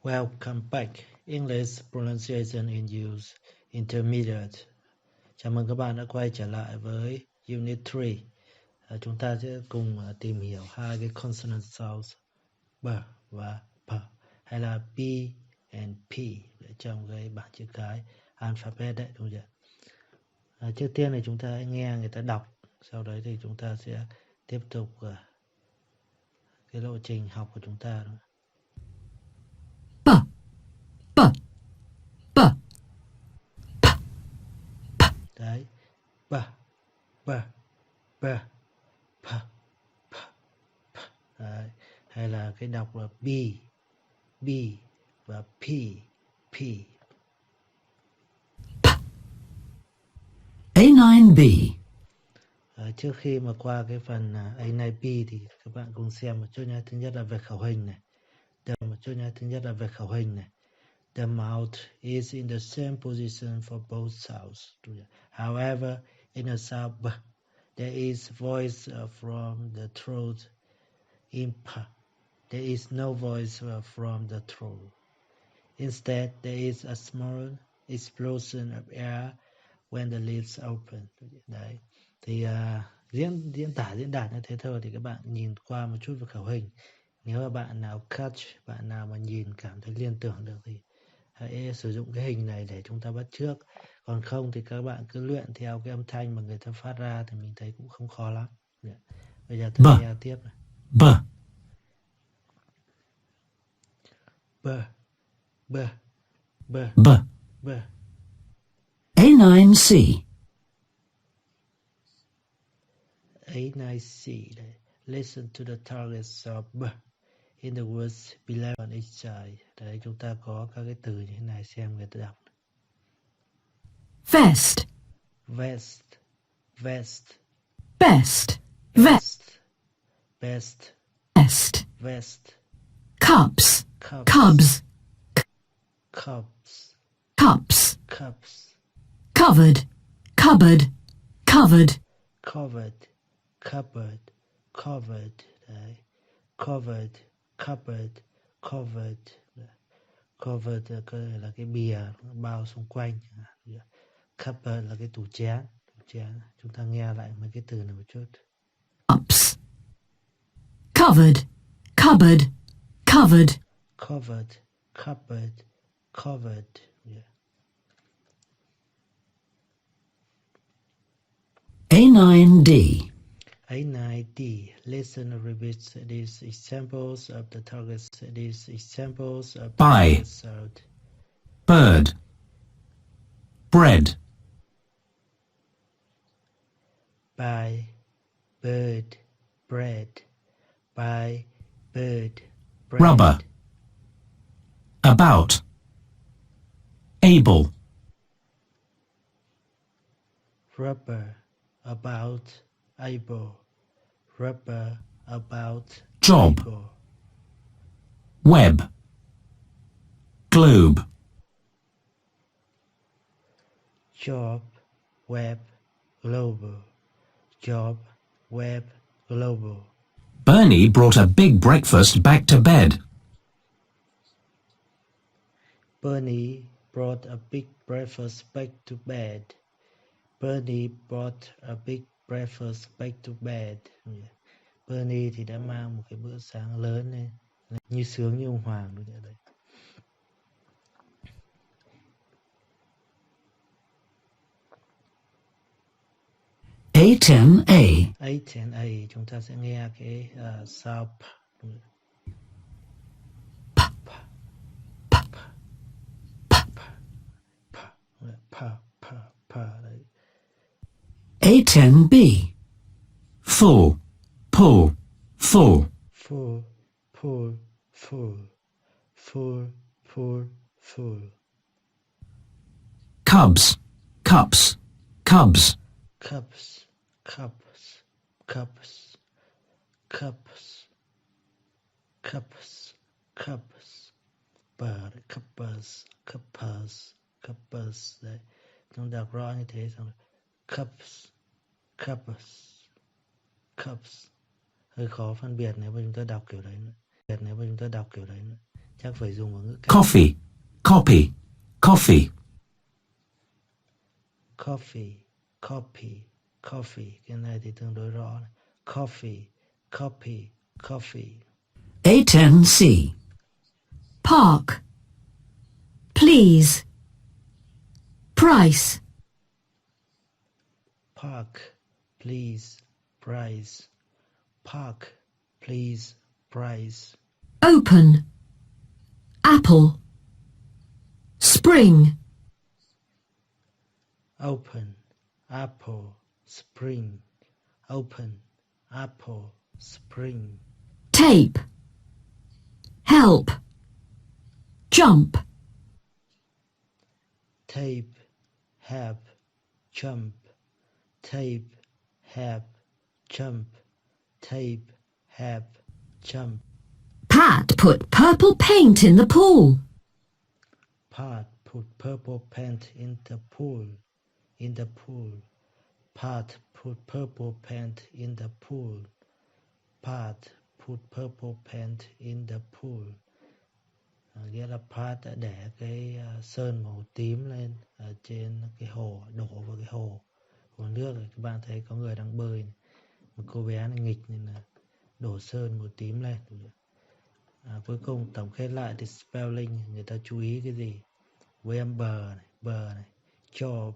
Welcome back. English pronunciation in use. Intermediate. Chào mừng các bạn đã quay trở lại với Unit 3. Chúng ta sẽ cùng tìm hiểu hai cái consonant sounds B và P, hay là B and P trong cái bảng chữ cái alphabet đấy, đúng chưa? Trước tiên thì chúng ta hãy nghe người ta đọc, sau đấy thì chúng ta sẽ tiếp tục cái lộ trình học của chúng ta. B, B, B, P, P. Đấy, B, B, B, P, P, P. Đấy. Hay là cái đọc là B, B và P, P. A9B. Trước khi mà qua cái phần A9B thì các bạn cùng xem một chút nhé. Thứ nhất là về khẩu hình này. The mouth is in the same position for both sounds. However, in a sound B, there is voice from the throat. In P, there is no voice from the throat. Instead, there is a small explosion of air when the lips open. Đấy. Thì diễn đạt như thế thôi thì các bạn nhìn qua một chút về khẩu hình. Nếu mà bạn nào catch, bạn nào mà nhìn cảm thấy liên tưởng được thì hãy sử dụng cái hình này để chúng ta bắt chước. Còn không thì các bạn cứ luyện theo cái âm thanh mà người ta phát ra thì mình thấy cũng không khó lắm. Bây giờ tôi nghe tiếp này. B, B, B, B, B. B. A9C. A9C. Listen to the targets of B in the words below on each side. Đấy, chúng ta có các cái từ như thế này, xem người ta đọc. Vest, Vest, vest, best, vest, best, vest. vest. Cups, Cups, cubs, cups, cups. cups. Covered, cupboard, covered. Covered, cupboard, covered. Đấy. Covered, cupboard, covered. Covered là cái bìa bao xung quanh. Cupboard là cái tủ chén. Chúng ta nghe lại mấy cái từ này một chút. Cups. Covered, cupboard, covered. Covered, cupboard, covered. A9D. A9D. Listen and repeat these examples of the targets. By. Sound. Bird. Bread. By, bird, bread. By, bird, bread. Rubber. About. Able. Rubber, about, able. Rubber, about, Job. able. Web. Globe. Job, web, global. Job, web, global. Bernie brought a big breakfast back to bed. Bernie brought a big breakfast back to bed. Bernie brought a big breakfast back to bed. Bernie thì đã mang một cái bữa sáng lớn này, như sướng như ông Hoàng đúng đấy. A10A. A10A, chúng ta sẽ nghe cái sound P. Đấy. A10B. Full, pull, full. Full, pull, full. Full, pull, full. Cubs, cups, cubs. Cups, cups, cups, cups, cups, cups. Bird, cuppers, cuppers, cuppers. Đấy. Chúng đọc rõ như thế xong rồi. Cups, cuppers, cups. Hơi khó phân biệt nếu mà chúng ta đọc kiểu đấy nữa. chắc phải dùng vào ngữ cảnh. Coffee, copy, coffee. Coffee, copy, coffee. Cái này thì tương đối rõ này. Coffee, copy, coffee. A10C. Park. Please. Price. Park, please, price. Park, please, price. Open. Apple. Spring. Open, apple, spring. Open, apple, spring. Tape. Help. Jump. Tape, help, jump. Tape, help, jump. Tape, help, jump. Pat put purple paint in the pool. Pat put purple paint in the pool. In the pool. Pat put purple paint in the pool. Pat put purple paint in the pool. Nghĩa là Pat đã để cái sơn màu tím lên ở trên cái hồ, đổ vào cái hồ nước. Các bạn thấy có người đang bơi này. Một cô bé này nghịch nên là đổ sơn màu tím lên. Cuối cùng tổng kết lại thì spelling người ta chú ý cái gì? Với âm bờ này, job,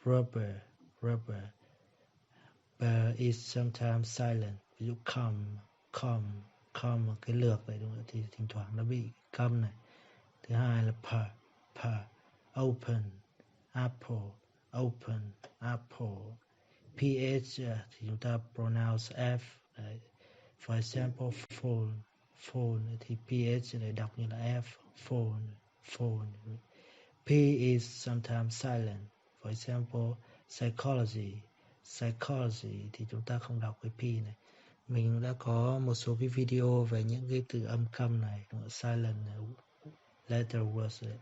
rubber, rubber. Bờ is sometimes silent. Ví dụ come cái lược này đúng không? Thì thỉnh thoảng nó bị câm này. Thứ hai là per, open, apple. PH thì chúng ta pronounce F. Đấy. For example, phone thì PH này đọc như là F, phone. P is sometimes silent. For example, psychology thì chúng ta không đọc cái P này. Mình đã có một số cái video về những cái từ âm câm này, silent, letter words này.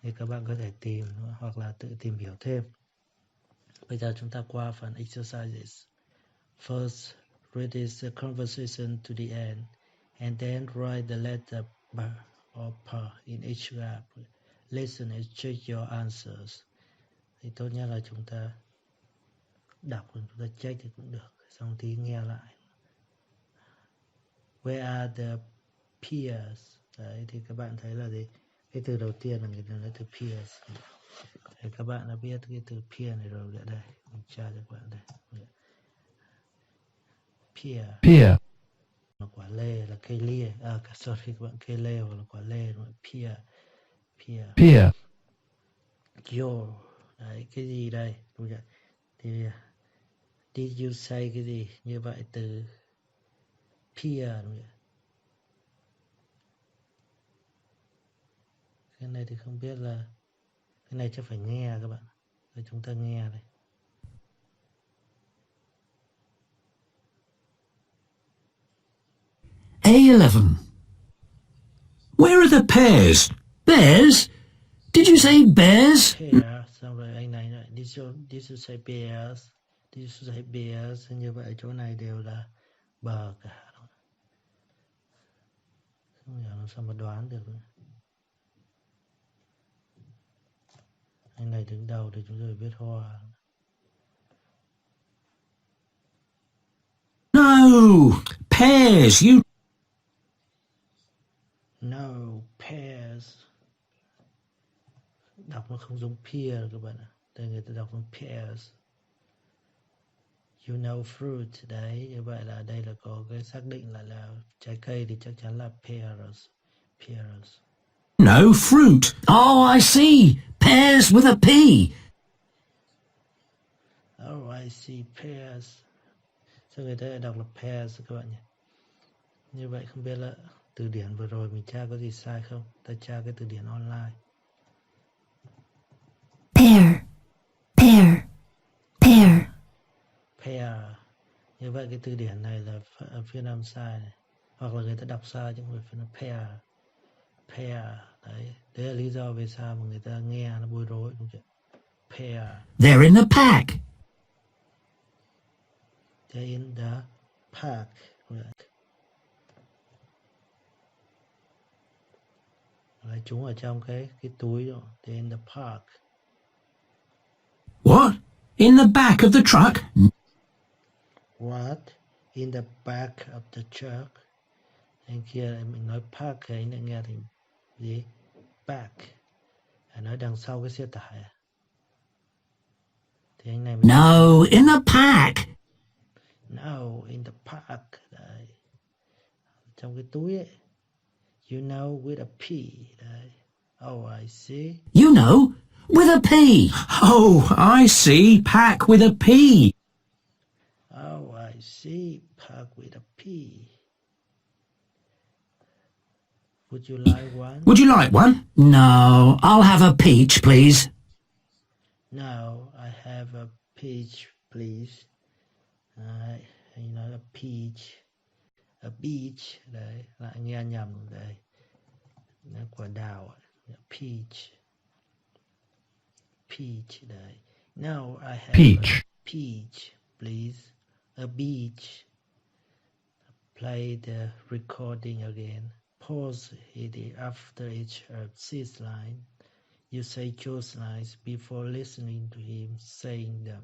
Thì các bạn có thể tìm hoặc là tự tìm hiểu thêm. Bây giờ chúng ta qua phần exercises. First, read this conversation to the end, and then write the letter B or P in each gap. Listen and check your answers. Thì tốt nhất là chúng ta đọc và chúng ta check thì cũng được. Xong tí nghe lại. Where are the peers? Đấy, thì các bạn thấy là gì? Cái từ đầu tiên là người ta nói từ peers. Thì các bạn đã biết cái từ peer này rồi ở đây. Mình tra cho các bạn đây. Peer. Là quả lê, là cây lia. Sorry các bạn, cây lê hoặc là quả lê. Peer. Your. Đấy, cái gì đây? Đúng chưa? Thì did you say cái gì? Như vậy từ peer đúng chưa? Cái này thì không biết là cái này chắc phải nghe các bạn. Rồi chúng ta nghe đây. A11. Where are the pears? Bears? Did you say bears? Pear, xong rồi anh này lại did you say bears? Did you say bears? Như vậy chỗ này đều là bờ cả. Không hiểu làm sao mà đoán được. Anh này đứng đầu thì chúng tôi biết hoa. No, pears. No, pears. Đọc nó không giống pear các bạn ạ. Đây người ta đọc giống pears. You know fruit. Đấy, như vậy là đây là có cái xác định là trái cây thì chắc chắn là pears. No fruit. Oh, I see. Pears with a P. Oh, I see, pears. Sao người ta lại đọc là pears các bạn nhỉ? Như vậy không biết là từ điển vừa rồi mình tra có gì sai không? Ta tra cái từ điển online. Pear. Pear. Như vậy cái từ điển này là phiên âm sai này. Hoặc là người ta đọc sai chứ không phải phiên âm pear. Đấy là lý do vì sao mà người ta nghe nó bối rối đúng chưa? Pear. They're in the pack. They're in the park. Lại chúng ở trong cái túi đó. They're in the park. What? In the back of the truck? What? In the back of the truck. Anh kia mình nói park thì anh lại nghe thành gì? Back. Nói đằng sau cái xe tải. Thì anh này mình No, in the pack. No, in the park. Đấy. Trong cái túi ấy. You know, with a P. Đấy. Oh, I see. You know, with a P. Oh, I see. Pack with a P. Oh, I see. Park with a P. Would you like one? Would you like one? No, I'll have a peach, please. No, I have a peach, please. Đấy. Anh nói là peach. A beach. Đấy. Lại nghe nhầm. Đấy. Nó quả đào. Peach. Peach. Đấy. No, I have Peach. a peach, please. A beach. Play the recording again. Pause it after each six line. You say those lines before listening to him saying them.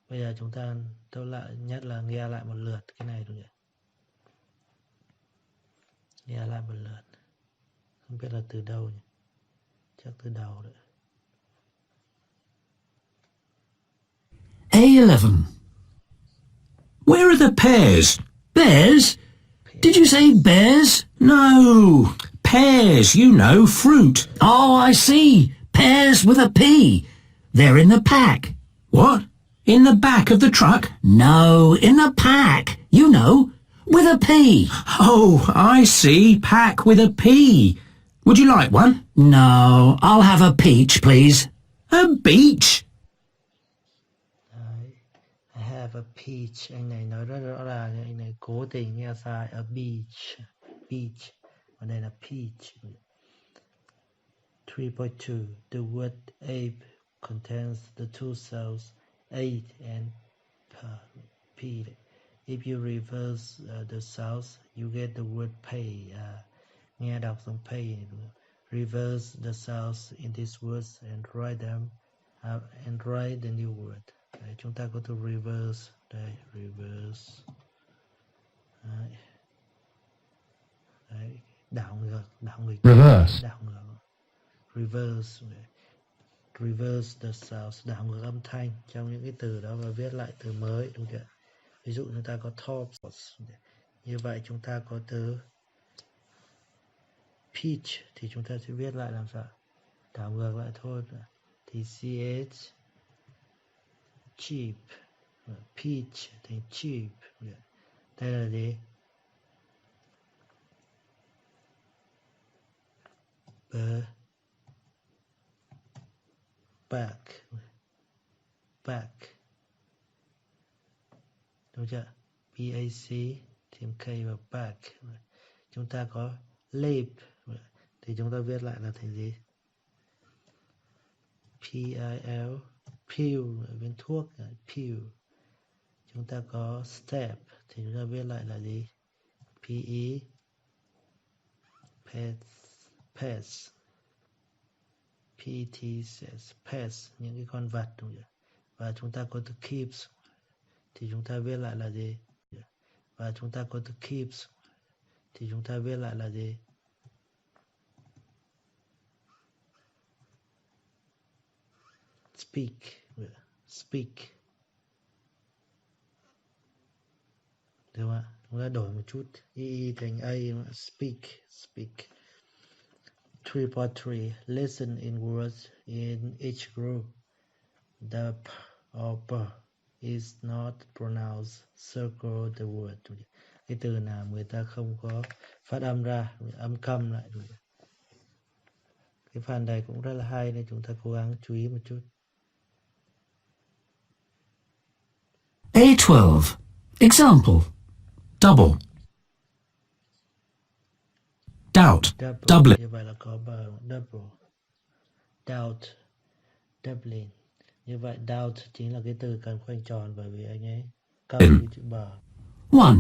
Bây giờ chúng ta tôi lại nhất là nghe lại một lượt cái này thôi nhỉ. Nghe lại một lượt. Không biết là từ đâu nhỉ. Chắc từ đầu đấy. A11. Where are the pears? Bears? Did you say bears? No. Pears, you know, fruit. Oh, I see. Pears with a P. They're in the pack. What? In the back of the truck? No, in the pack. You know, with a P. Oh, I see. Pack with a P. Would you like one? No, I'll have a peach, please. A beach? I have a peach. Anh này nói rất rõ ràng, anh này cố tình nghe sai. A beach. Beach. Còn đây là peach. 3.2. The word ape contains the two sounds A and P. If you reverse the sounds, you get the word pay. Nghe đọc giống pay. Reverse the sounds in these words and write them up and write the new word. Đấy, chúng ta có từ reverse. Đây, reverse. Đấy, đảo ngược, Reverse. đảo ngược. Reverse. Reverse the sounds, đảo ngược âm thanh trong những cái từ đó và viết lại từ mới, đúng chưa? Ví dụ chúng ta có top. Như vậy chúng ta có từ peach thì chúng ta sẽ viết lại làm sao? Đảo ngược lại thôi. Thì ch cheap, peach thành cheap. Đây là gì? Back. Back. Đúng chưa? BAC thêm K vào back. Chúng ta có leap thì chúng ta viết lại là thành gì? PIL, pill, viên thuốc, pill. Chúng ta có step thì chúng ta viết lại là gì? PE, pets, pets, những cái con vật, đúng chưa? Và chúng ta có từ keeps thì chúng ta viết lại là gì? Và chúng ta có từ keeps thì chúng ta viết lại là gì? Speak. Được không ạ? Chúng ta đổi một chút E thành A, speak. 3.3. Listen in words in each group. The P or B is not pronounced. Circle the word. Cái từ nào người ta không có phát âm ra, âm câm lại. Cái phần này cũng rất là hay nên chúng ta cố gắng chú ý một chút. A12. Example. Double. Doubt. Dublin. Như vậy là có double. Doubt. Dublin. Như vậy doubt chính là cái từ cần khoanh tròn bởi vì anh ấy cộng với chữ bờ. 1.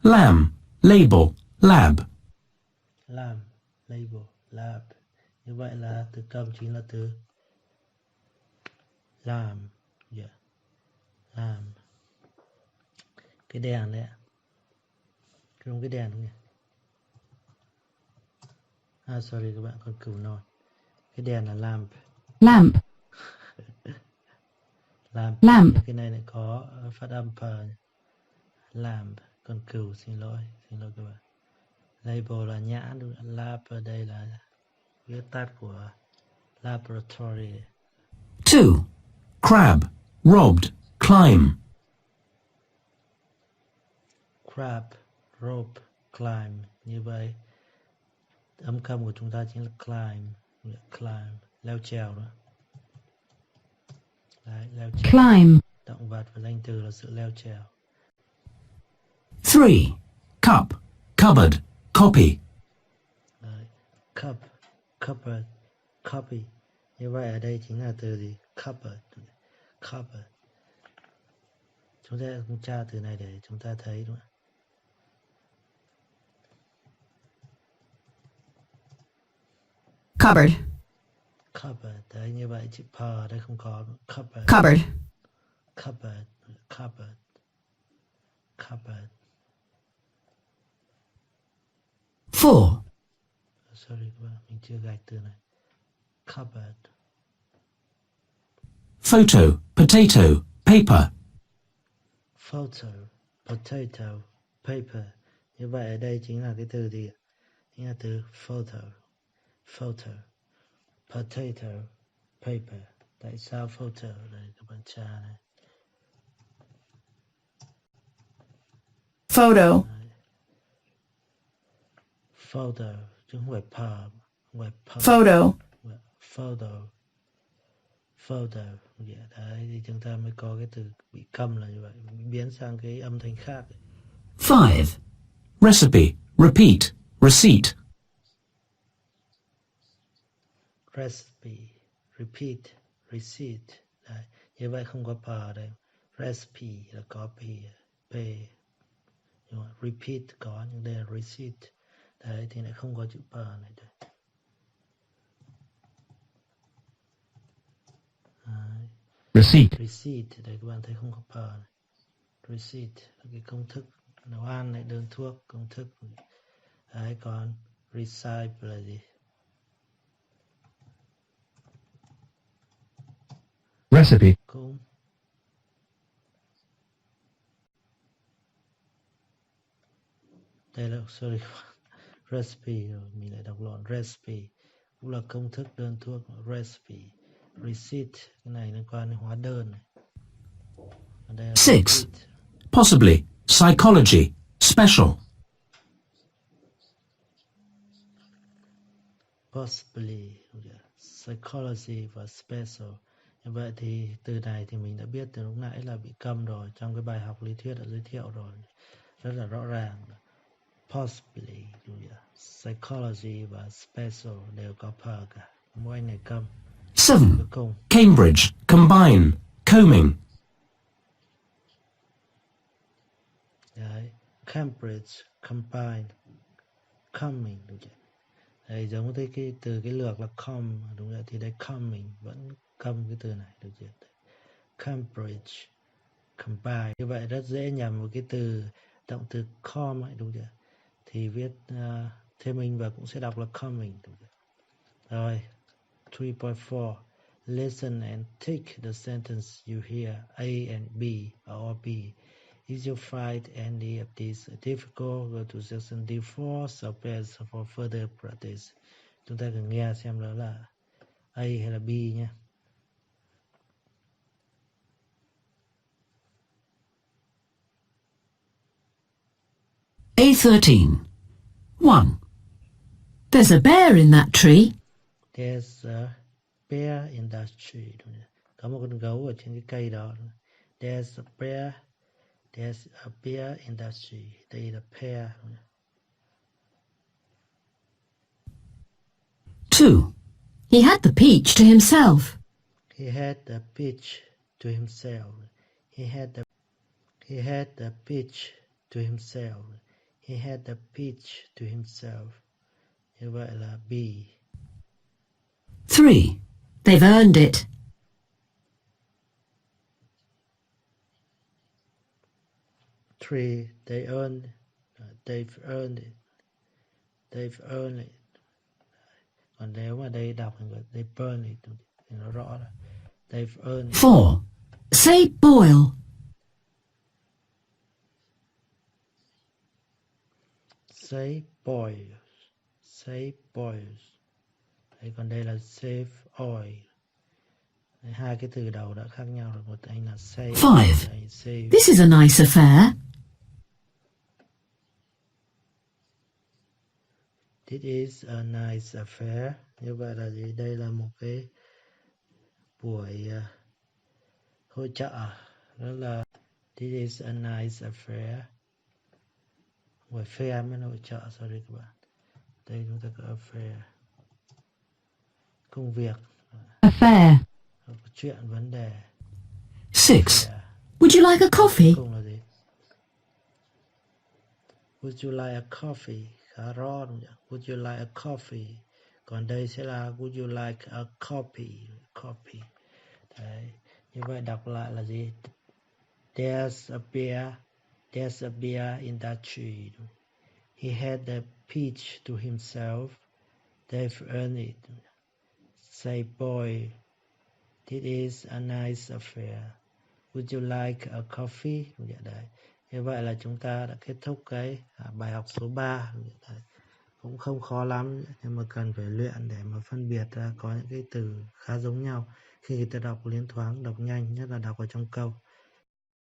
Lamb. Label. Lab. Lamb. Label. Lamp. Như vậy là từ cầm chính là từ làm. Yeah. Làm. Cái đèn đấy. Không cái đèn không nhỉ? Sorry các bạn, con cừu non. Cái đèn là lamp. Lamp. Lamp. Lamp. Cái này lại có phát âm p. Lamp. Con cừu, xin lỗi các bạn. Label là nhãn, lab ở đây là viết tắt của laboratory. 2. Crab, robbed, climb. Crab, rope, climb. Như vậy âm cầm của chúng ta chính là climb, leo trèo đó. Đấy, leo trèo. Climb. Động vật và danh từ là sự leo trèo. 3. Cup, cupboard, copy. Đấy, cup, cupboard, copy. Như vậy ở đây chính là từ gì? Cupboard. Chúng ta cũng tra từ này để chúng ta thấy đúng không? Cupboard. Cupboard. Đấy, như vậy chữ p ở đây không có. Cupboard. Cupboard. Cupboard. 4. Sorry các bạn, mình chưa gạch từ này. Cupboard. Photo, potato, paper. Photo, potato, paper. Như vậy ở đây chính là cái từ gì? Chính là từ photo, potato, paper. Tại sao photo? Đây các bạn tra này. Photo. Đấy. Photo, chứ không phải Photo. Photo. Yeah, đấy thì chúng ta mới có cái từ bị câm là như vậy. Mình biến sang cái âm thanh khác. 5. Recipe, repeat, receipt. Recipe, repeat, receipt. Đấy, như vậy không có p ở đây. Recipe là có p. Nhưng mà repeat có, nhưng đây là receipt. Đấy thì lại không có chữ p này đây. Đấy. Receipt, đây các bạn thấy không có p này. Receipt là cái công thức nấu ăn này, đơn thuốc, công thức. Đấy, còn recipe là gì? Recipe. Cũng đây là sorry recipe rồi mình lại đọc lộn. Recipe cũng là công thức, đơn thuốc. Recipe. Receipt cái này liên quan đến hóa đơn này. Còn đây là 6. receipt. Possibly, psychology, special. Possibly, psychology và special. Như vậy thì từ này thì mình đã biết từ lúc nãy là bị câm rồi, trong cái bài học lý thuyết đã giới thiệu rồi, rất là rõ ràng. Possibly, psychology và special đều có p cả. Mỗi anh này câm. 7. Cuối cùng Cambridge, combine, combing. đấy, Cambridge, combine, coming, đúng chưa? Đây giống với cái từ cái lược là come, đúng rồi, thì đây coming vẫn câm cái từ này, được chưa? Cambridge, combine. Như vậy rất dễ nhầm một cái từ động từ come ấy, đúng chưa? Thì viết thêm mình và cũng sẽ đọc là coming, đúng chưa? Rồi, 3.4. Listen and take the sentence you hear A and B or B. If you find any of these difficult, go to section D4 space for further practice. Chúng ta cần nghe xem đó là A hay là B nhé. A13. 1. There's a bear in that tree. There's a bear in that tree. Có một con gấu ở trên cái cây đó. There's a bear in that tree. Đây là pear. 2. He had the peach to himself. He had the peach to himself. He had the peach to himself. He had the peach to himself. Như vậy là B. 3. They've earned it. 3. They've earned it. They've earned it. Còn nếu mà đây đọc thành they've earned it thì nó rõ là they've earned it. 4. Say boil. Say boils. Say boils. Đấy, còn đây là save oil. Đấy, hai cái từ đầu đã khác nhau rồi. Một anh là save. 5. Đây, save. This is a nice affair. This is a nice affair. Như vậy là gì? Đây là một cái buổi hội chợ. Đó là this is a nice affair. Buổi fair mới là hội chợ. Sorry các bạn. Đây chúng ta có affair. Công việc. Affair. Chuyện, vấn đề. 6. Affair. Would you like a coffee? Cùng là gì? Would you like a coffee? Khá rõ đúng không? Would you like a coffee? Còn đây sẽ là would you like a copy? Copy. Đấy. Như vậy đọc lại là gì? There's a bear. There's a bear in that tree. He had a peach to himself. They've earned it. Say boy, this is a nice affair. Would you like a coffee? Đấy. Như vậy là chúng ta đã kết thúc cái bài học số 3. Đấy. Cũng không khó lắm, nhưng mà cần phải luyện để mà phân biệt ra có những cái từ khá giống nhau khi người ta đọc liến thoáng, đọc nhanh, nhất là đọc ở trong câu.